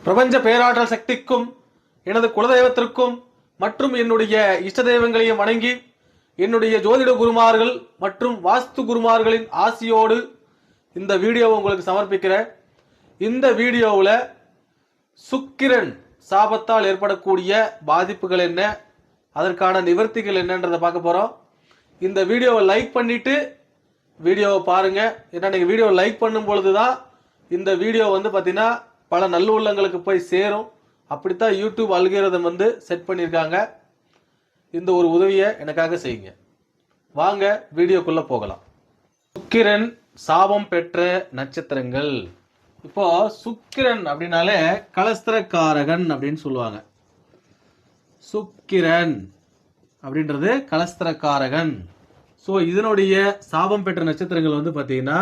பிரபஞ்ச பேராற்றல் சக்திக்கும் எனது குலதெய்வத்திற்கும் மற்றும் என்னுடைய இஷ்ட தெய்வங்களையும் வணங்கி என்னுடைய ஜோதிட குருமார்கள் மற்றும் வாஸ்து குருமார்களின் ஆசியோடு இந்த வீடியோவை உங்களுக்கு சமர்ப்பிக்கிறேன். இந்த வீடியோவில் சுக்கிரன் சாபத்தால் ஏற்படக்கூடிய பாதிப்புகள் என்ன, அதற்கான நிவர்த்திகள் என்னன்றதை பார்க்க போகிறோம். இந்த வீடியோவை லைக் பண்ணிட்டு வீடியோவை பாருங்க. ஏன்னா நீங்கள் வீடியோவை லைக் பண்ணும் பொழுது தான் இந்த வீடியோ பார்த்தீங்கன்னா பல நல்லுள்ளங்களுக்கு போய் சேரும். அப்படித்தான் யூடியூப் அல்கோரிதம் செட் பண்ணியிருக்காங்க. இந்த ஒரு உதவியை எனக்காக செய்யுங்க. வாங்க வீடியோக்குள்ள போகலாம். சுக்கிரன் சாபம் பெற்ற நட்சத்திரங்கள். இப்போ சுக்கிரன் அப்படின்னாலே கலஸ்திரக்காரகன் அப்படின்னு சொல்லுவாங்க. சுக்கிரன் அப்படின்றது கலஸ்திரக்காரகன். ஸோ இதனுடைய சாபம் பெற்ற நட்சத்திரங்கள் பார்த்தீங்கன்னா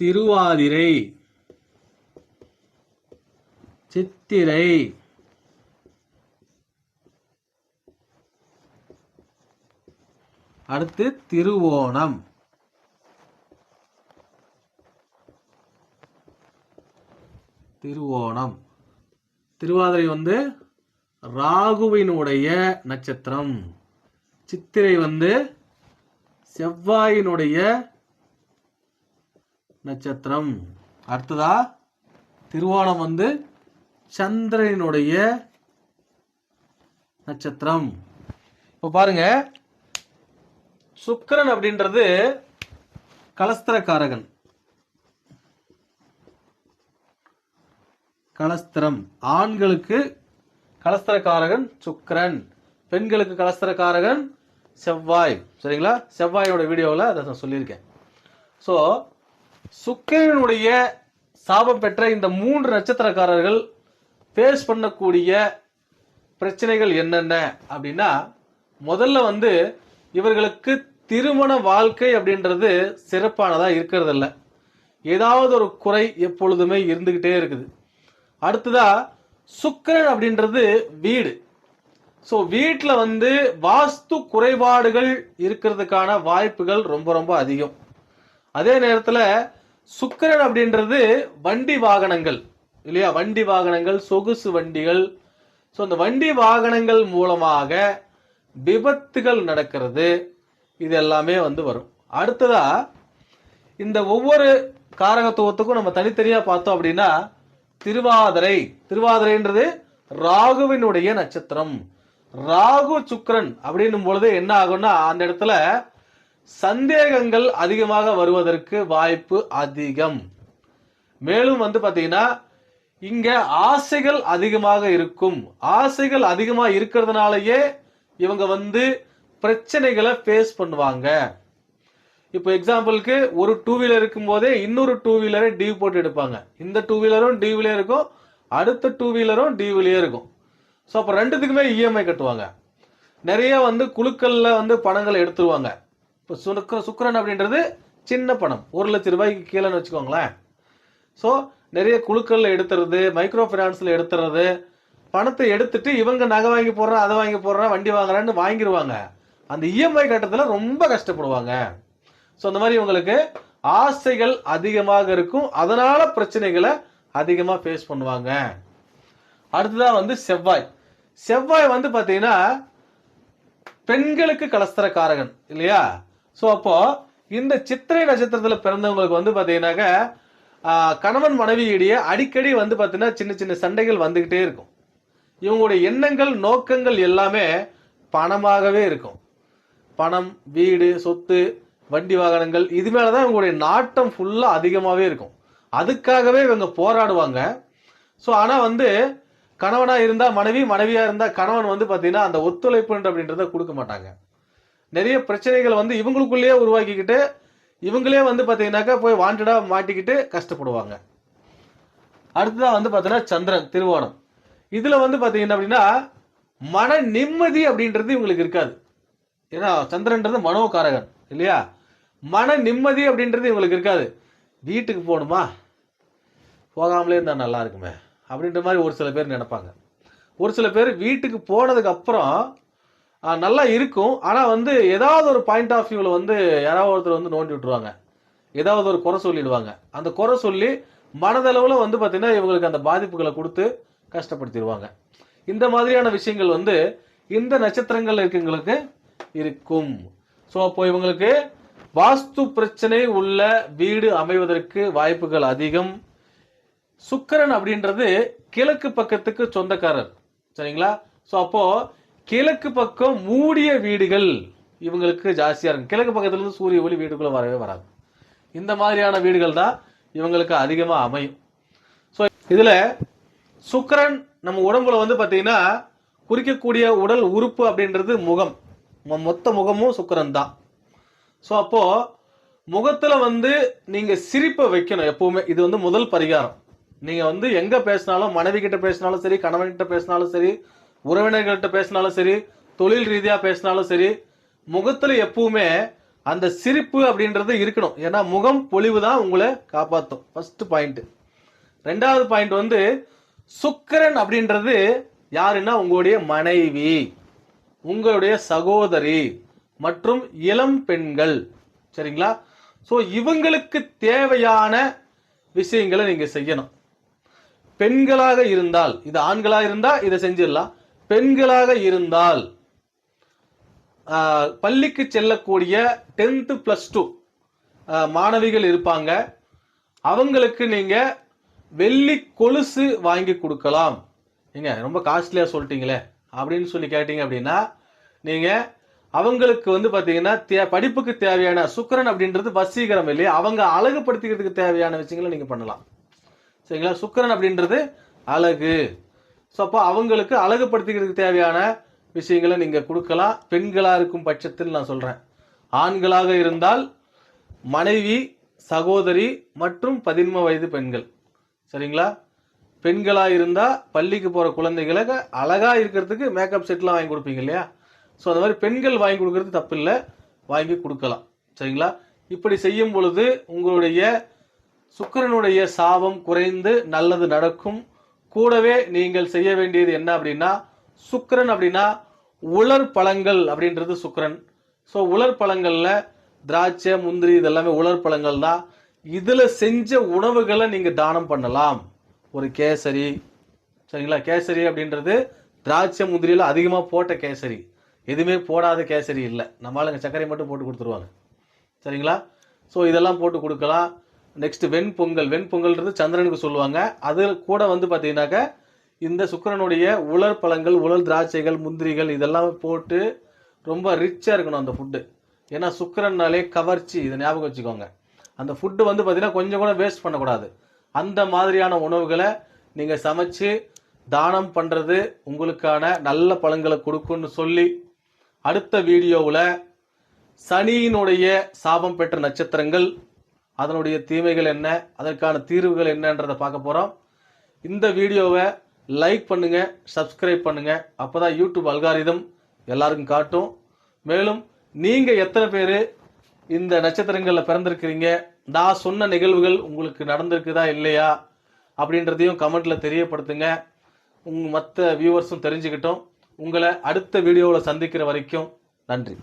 திருவாதிரை, சித்திரை, அடுத்து திருவோணம், திருவாதிரை ராகுவினுடைய நட்சத்திரம், சித்திரை செவ்வாயினுடைய நட்சத்திரம், அடுத்ததா திருவோணம் சந்திரனுடைய நட்சத்திரம். இப்போ பாருங்க, சுக்கிரன் அப்படின்றது கலஸ்திரக்காரகன். கலஸ்திரம் ஆண்களுக்கு கலஸ்திரக்காரகன் சுக்கிரன், பெண்களுக்கு கலஸ்திரக்காரகன் செவ்வாய். சரிங்களா? செவ்வாயோட வீடியோவில் அதை நான் சொல்லியிருக்கேன். ஸோ சுக்கிரனுடைய சாபம் பெற்ற இந்த 3 நட்சத்திரக்காரர்கள் ஃபேஸ் பண்ணக்கூடிய பிரச்சனைகள் என்னென்ன அப்படின்னா, முதல்ல இவர்களுக்கு திருமண வாழ்க்கை அப்படின்றது சிறப்பானதா இருக்கிறதில்ல. ஏதாவது ஒரு குறை எப்பொழுதுமே இருந்துகிட்டே இருக்குது. அடுத்ததா சுக்கிரன் அப்படின்றது வீடு. ஸோ வீட்டில் வாஸ்து குறைபாடுகள் இருக்கிறதுக்கான வாய்ப்புகள் ரொம்ப ரொம்ப அதிகம். அதே நேரத்தில் சுக்கிரன் அப்படின்றது வண்டி வாகனங்கள் இல்லையா? வண்டி வாகனங்கள், சொகுசு வண்டிகள். ஸோ அந்த வண்டி வாகனங்கள் மூலமாக விபத்துகள் நடக்கிறது. இது எல்லாமே வரும். அடுத்ததா இந்த ஒவ்வொரு காரகத்துவத்துக்கும் நம்ம தனித்தனியா பார்த்தோம் அப்படின்னா, திருவாதிரைன்றது ராகுவினுடைய நட்சத்திரம். ராகு சுக்கிரன் அப்படின்னும் பொழுது என்ன ஆகும்னா, அந்த இடத்துல சந்தேகங்கள் அதிகமாக வருவதற்கு வாய்ப்பு அதிகம். மேலும் பாத்தீங்கன்னா இங்க ஆசைகள் அதிகமாக இருக்கும். ஆசைகள் அதிகமா இருக்கிறதுனாலயே இவங்க பிரச்சனைகளை ஃபேஸ் பண்ணுவாங்க. இப்போ எக்ஸாம்பிளுக்கு ஒரு 2 வீலர் இருக்கும் போதே இன்னொரு 2 வீலரை டிவ் போட்டு எடுப்பாங்க. இந்த 2 வீலரும் டிவிலே இருக்கும், அடுத்த 2 வீலரும் டிவிலே இருக்கும். ஸோ அப்போ ரெண்டுத்துக்குமே இஎம்ஐ கட்டுவாங்க. நிறைய குழுக்கள்ல பணங்களை எடுத்துருவாங்க. இப்போ சுக்கிரன் அப்படின்றது சின்ன பணம், 1 லட்சம் ரூபாய்க்கு கீழேன்னு வச்சுக்கோங்களேன். ஸோ நிறைய குழுக்கள்ல எடுத்துறது, மைக்ரோ ஃபைனான்ஸ்ல எடுத்துறது, பணத்தை எடுத்துட்டு இவங்க நகை வாங்கி போடுறேன், அதை வாங்கி போடுறேன், வண்டி வாங்குறேன்னு வாங்கிடுவாங்க. அந்த இஎம்ஐ கட்டத்துல ரொம்ப கஷ்டப்படுவாங்க. ஸோ அந்த மாதிரி இவங்களுக்கு ஆசைகள் அதிகமாக இருக்கும். அதனால பிரச்சனைகளை அதிகமா ஃபேஸ் பண்ணுவாங்க. அடுத்ததான் செவ்வாய். செவ்வாய் பாத்தீங்கன்னா பெண்களுக்கு கலஸ்திரக்காரகன் இல்லையா? ஸோ அப்போ இந்த சித்திரை நட்சத்திரத்துல பிறந்தவங்களுக்கு பாத்தீங்கன்னாக்க கணவன் மனைவியிடையே அடிக்கடி பாத்தீங்கன்னா சின்ன சின்ன சண்டைகள் வந்துகிட்டே இருக்கும். இவங்களுடைய எண்ணங்கள், நோக்கங்கள் எல்லாமே பணமாகவே இருக்கும். பணம், வீடு, சொத்து, வண்டி வாகனங்கள், இது மேலதான் இவங்களுடைய நாட்டம் ஃபுல்லா அதிகமாவே இருக்கும். அதுக்காகவே இவங்க போராடுவாங்க. ஸோ ஆனா கணவனா இருந்தா மனைவி, மனைவியா இருந்தா கணவன் பாத்தீங்கன்னா அந்த ஒத்துழைப்பு அப்படின்றத கொடுக்க மாட்டாங்க. நிறைய பிரச்சனைகள் இவங்களுக்குள்ளேயே உருவாக்கிக்கிட்டு இவங்களே பாத்தீங்கன்னாக்கா போய் வாண்டடா மாட்டிக்கிட்டு கஷ்டப்படுவாங்க. அடுத்ததான் பாத்தீங்கன்னா சந்திரன், திருவோணம். இதுல பாத்தீங்கன்னா அப்படின்னா மன நிம்மதி அப்படின்றது இவங்களுக்கு இருக்காது. ஏன்னா சந்திரன்றது மனோகாரகன் இல்லையா? மன நிம்மதி அப்படின்றது இவங்களுக்கு இருக்காது. வீட்டுக்கு போகணுமா, போகாமலே இருந்தா நல்லா இருக்குமே அப்படின்ற மாதிரி ஒரு சில பேர் நினைப்பாங்க. ஒரு சில பேர் வீட்டுக்கு போனதுக்கு அப்புறம் நல்லா இருக்கும், ஆனா ஏதாவது ஒரு பாயிண்ட் ஆஃப் வியூல யாராவது ஒருத்தர் நோண்டி விட்டுருவாங்க, ஏதாவது ஒரு குறை சொல்லிடுவாங்க. அந்த குறை சொல்லி மனதளவுல வந்து பாத்தீங்கன்னா இவங்களுக்கு அந்த பாதிப்புகளை கொடுத்து கஷ்டப்படுத்திடுவாங்க. இந்த மாதிரியான விஷயங்கள் வந்து இந்த நட்சத்திரங்கள் இருக்கவங்களுக்கு இருக்கும். ஸோ அப்போ இவங்களுக்கு வாஸ்து பிரச்சனை உள்ள வீடு அமைவதற்கு வாய்ப்புகள் அதிகம். சுக்கிரன் அப்படின்றது கிழக்கு பக்கத்துக்கு சொந்தக்காரர், சரிங்களா? ஸோ அப்போ கிழக்கு பக்கம் மூடிய வீடுகள் இவங்களுக்கு ஜாஸ்தியா இருக்கும். கிழக்கு பக்கத்துல இருந்து சூரிய ஒளி வீடுக்குள்ள வரவே வராது. இந்த மாதிரியான வீடுகள் தான் இவங்களுக்கு அதிகமா அமையும். ஸோ இதுல சுக்கிரன் நம்ம உடம்புல வந்து பாத்தீங்கன்னா குறிக்கக்கூடிய உடல் உறுப்பு அப்படின்றது முகம். மொத்த முகமும் சுக்கிரன் தான். ஸோ அப்போ முகத்துல வந்து நீங்க சிரிப்பை வைக்கணும் எப்பவுமே. இது வந்து முதல் பரிகாரம். நீங்க வந்து எங்க பேசினாலும், மனைவி கிட்ட பேசினாலும் சரி, கணவன் கிட்ட பேசினாலும் சரி, உறவினர்கள்ட்ட பேசினாலும் சரி, தொழில் ரீதியா பேசினாலும் சரி, முகத்துல எப்பவுமே அந்த சிரிப்பு அப்படின்றது இருக்கணும். ஏன்னா முகம் பொலிவு தான் உங்களை காப்பாற்றும். First point. ரெண்டாவது பாயிண்ட் வந்து சுக்கிரன் அப்படின்றது யாருன்னா உங்களுடைய மனைவி, உங்களுடைய சகோதரி மற்றும் இளம் பெண்கள், சரிங்களா? சோ இவங்களுக்கு தேவையான விஷயங்களை நீங்க செய்யணும். பெண்களாக இருந்தால், இது ஆண்களாக இருந்தா இதை செஞ்சிடலாம். பெண்களாக இருந்தால் பள்ளிக்கு செல்லக்கூடிய 10th +2 மாணவிகள் இருப்பாங்க. அவங்களுக்கு நீங்க வெள்ளி கொலுசு வாங்கி கொடுக்கலாம். நீங்க ரொம்ப காஸ்ட்லியா சொல்லிட்டீங்களே அப்படின்னு சொல்லி கேட்டீங்க அப்படின்னா, நீங்க அவங்களுக்கு வந்து பாத்தீங்கன்னா படிப்புக்கு தேவையான சுக்கிரன் அப்படின்றது வசீகரம் இல்லையா, அவங்க அழகுபடுத்திக்கிறதுக்கு தேவையான விஷயங்களை நீங்க பண்ணலாம், சரிங்களா? சுக்கிரன் அப்படின்றது அழகு. ஸோ அப்போ அவங்களுக்கு அழகுபடுத்திக்கிறதுக்கு தேவையான விஷயங்களை நீங்க கொடுக்கலாம். பெண்களா இருக்கும் பட்சத்தில் நான் சொல்றேன். ஆண்களாக இருந்தால் மனைவி, சகோதரி மற்றும் 13 வயது பெண்கள், சரிங்களா? பெண்களா இருந்தா பள்ளிக்கு போற குழந்தைகளுக்கு அழகா இருக்கிறதுக்கு மேக்கப் செட்லாம் வாங்கி கொடுப்பீங்க இல்லையா? ஸோ அந்த மாதிரி பெண்கள் வாங்கி கொடுக்கறது தப்பு இல்லை, வாங்கி கொடுக்கலாம், சரிங்களா? இப்படி செய்யும் பொழுது உங்களுடைய சுக்கிரனுடைய சாபம் குறைந்து நல்லது நடக்கும். கூடவே நீங்கள் செய்ய வேண்டியது என்ன அப்படின்னா, சுக்கிரன் அப்படின்னா உலர் பழங்கள் அப்படின்றது சுக்கிரன். ஸோ உலர் பழங்கள்ல திராட்சை, முந்திரி இதெல்லாமே உலர் பழங்கள் தான். இதுல செஞ்ச உணவுகளை நீங்க தானம் பண்ணலாம். ஒரு கேசரி, சரிங்களா? கேசரி அப்படின்றது திராட்சை முந்திரியில அதிகமா போட்ட கேசரி, எதுவுமே போடாத கேசரி இல்லை. நம்மளால சர்க்கரை மட்டும் போட்டு கொடுத்துருவாங்க, சரிங்களா? ஸோ இதெல்லாம் போட்டு கொடுக்கலாம். நெக்ஸ்ட் வெண்பொங்கல். வெண்பொங்கல்ன்றது சந்திரனுக்கு சொல்லுவாங்க. அது கூட வந்து பாத்தீங்கன்னாக்க இந்த சுக்கிரனுடைய உலர் பழங்கள், உலர் திராட்சைகள், முந்திரிகள் இதெல்லாம் போட்டு ரொம்ப ரிச்சா இருக்கணும் அந்த ஃபுட்டு. ஏன்னா சுக்கிரன்னாலே கவர்ச்சி, இதை ஞாபகம் வச்சுக்கோங்க. அந்த ஃபுட்டு வந்து பாத்தீங்கன்னா கொஞ்சம் கூட வேஸ்ட் பண்ணக்கூடாது. அந்த மாதிரியான உணவுகளை நீங்க சமைச்சு தானம் பண்றது உங்களுக்கான நல்ல பலன்களை கொடுக்கும்னு சொல்லி, அடுத்த வீடியோவில் சனியினுடைய சாபம் பெற்ற நட்சத்திரங்கள், அதனுடைய தீமைகள் என்ன, அதற்கான தீர்வுகள் என்னன்றதை பார்க்க போறோம். இந்த வீடியோவை லைக் பண்ணுங்க, சப்ஸ்கிரைப் பண்ணுங்க. அப்பதான் யூடியூப் அல்காரிதம் எல்லாருக்கும் காட்டும். மேலும் நீங்க எத்தனை பேர் இந்த நட்சத்திரங்கள்ல பிறந்திருக்கிறீங்க, நான் சொன்ன நிகழ்வுகள் உங்களுக்கு நடந்திருக்குதா இல்லையா அப்படின்றதையும் கமெண்ட்ல தெரியப்படுத்துங்க. மற்ற வியூவர்ஸும் தெரிஞ்சுக்கிட்டோம். உங்களை அடுத்த வீடியோவில் சந்திக்கிற வரைக்கும் நன்றி.